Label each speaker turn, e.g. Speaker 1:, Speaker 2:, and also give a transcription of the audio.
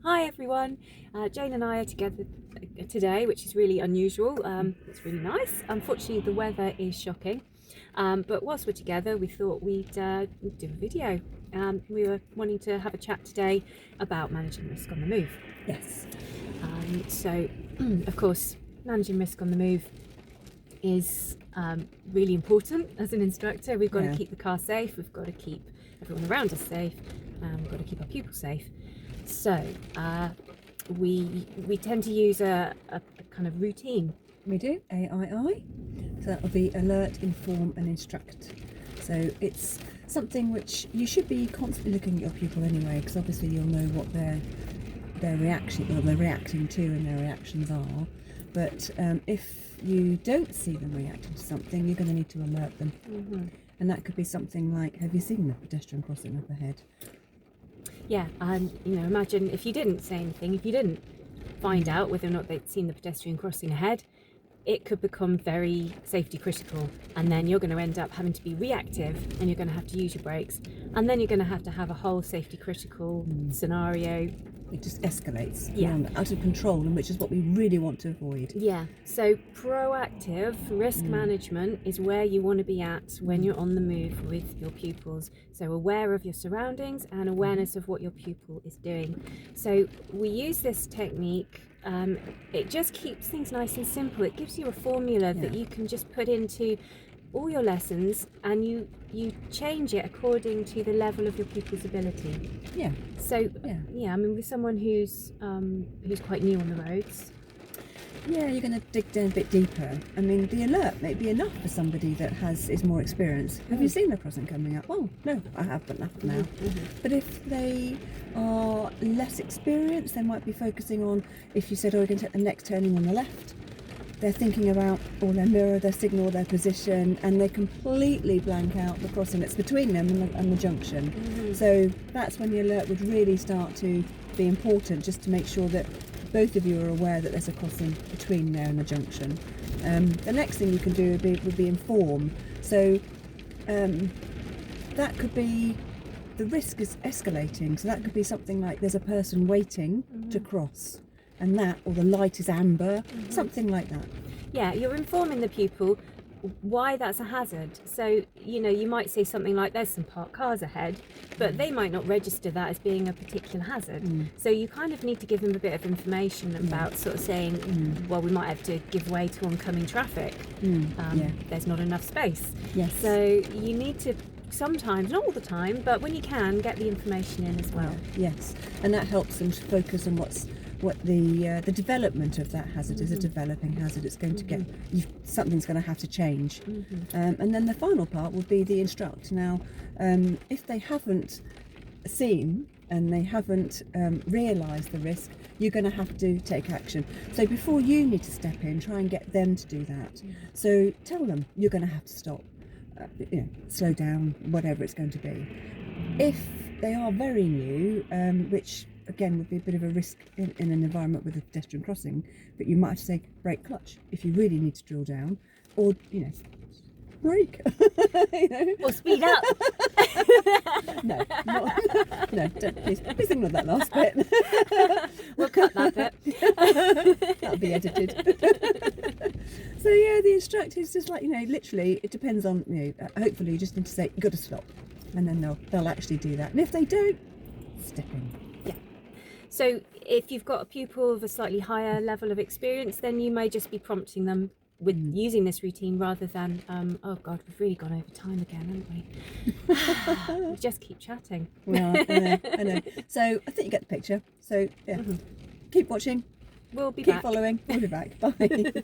Speaker 1: Hi everyone, Jane and I are together today, which is really unusual. It's really nice. Unfortunately the weather is shocking, but whilst we're together we thought we'd do a video. We were wanting to have a chat today about managing risk on the move.
Speaker 2: Yes.
Speaker 1: So of course managing risk on the move is really important as an instructor. We've got to keep the car safe, we've got to keep everyone around us safe, we've got to keep our pupils safe. So we tend to use a kind of routine.
Speaker 2: We do, AII. So that will be alert, inform and instruct. So it's something which you should be constantly looking at your pupil anyway, because obviously you'll know what they're reacting to and their reactions are. But if you don't see them reacting to something, you're going to need to alert them. And that could be something like, have you seen the pedestrian crossing up ahead?
Speaker 1: Yeah, and imagine if you didn't say anything, if you didn't find out whether or not they'd seen the pedestrian crossing ahead, it could become very safety critical, and then you're going to end up having to be reactive and you're going to have to use your brakes, and then you're going to have a whole safety critical scenario.
Speaker 2: It just escalates,
Speaker 1: out
Speaker 2: of control, and which is what we really want to avoid.
Speaker 1: Yeah, so proactive risk management is where you want to be at when you're on the move with your pupils. So aware of your surroundings and awareness of what your pupil is doing. So we use this technique. It just keeps things nice and simple. It gives you a formula that you can just put into all your lessons, and you change it according to the level of your pupil's ability. So I mean, with someone who's quite new on the roads,
Speaker 2: you're going to dig down a bit deeper. I mean, the alert may be enough for somebody that is more experienced. Have you seen the crossing coming up? Oh no, I have, but not now. But if they are less experienced, they might be focusing on, if you said, oh, you're going to take the next turning on the left, they're thinking about their mirror, their signal, their position, and they completely blank out the crossing that's between them and the junction. So that's when the alert would really start to be important, just to make sure that both of you are aware that there's a crossing between there and the junction. The next thing you can do would be inform. So that could be, the risk is escalating, so that could be something like there's a person waiting to cross, and that, or the light is amber, something like that.
Speaker 1: Yeah, you're informing the pupil why that's a hazard. So you might say something like, there's some parked cars ahead, but they might not register that as being a particular hazard. So you kind of need to give them a bit of information about sort of saying, well, we might have to give way to oncoming traffic. There's not enough space. So you need to sometimes, not all the time, but when you can, get the information in as well.
Speaker 2: And that helps them to focus on what the development of that hazard is. A developing hazard. It's going to get, something's going to have to change. And then the final part would be the instruct. Now, if they haven't seen and they haven't realised the risk, you're going to have to take action. So before you need to step in, try and get them to do that. So tell them you're going to have to stop, slow down, whatever it's going to be. If they are very new, which again would be a bit of a risk in an environment with a pedestrian crossing, but you might have to say brake, clutch if you really need to drill down, or brake.
Speaker 1: Or speed up.
Speaker 2: No, please ignore that last bit.
Speaker 1: We'll cut that bit.
Speaker 2: That'll be edited. So the instructor is just like, literally it depends on, hopefully you just need to say you've got to stop, and then they'll actually do that. And if they don't, step in.
Speaker 1: So if you've got a pupil of a slightly higher level of experience, then you may just be prompting them with using this routine rather than, oh God, we've really gone over time again, haven't we? We just keep chatting.
Speaker 2: Well, I know. So I think you get the picture. So keep watching.
Speaker 1: We'll be
Speaker 2: Keep
Speaker 1: back.
Speaker 2: following. We'll be back. Bye.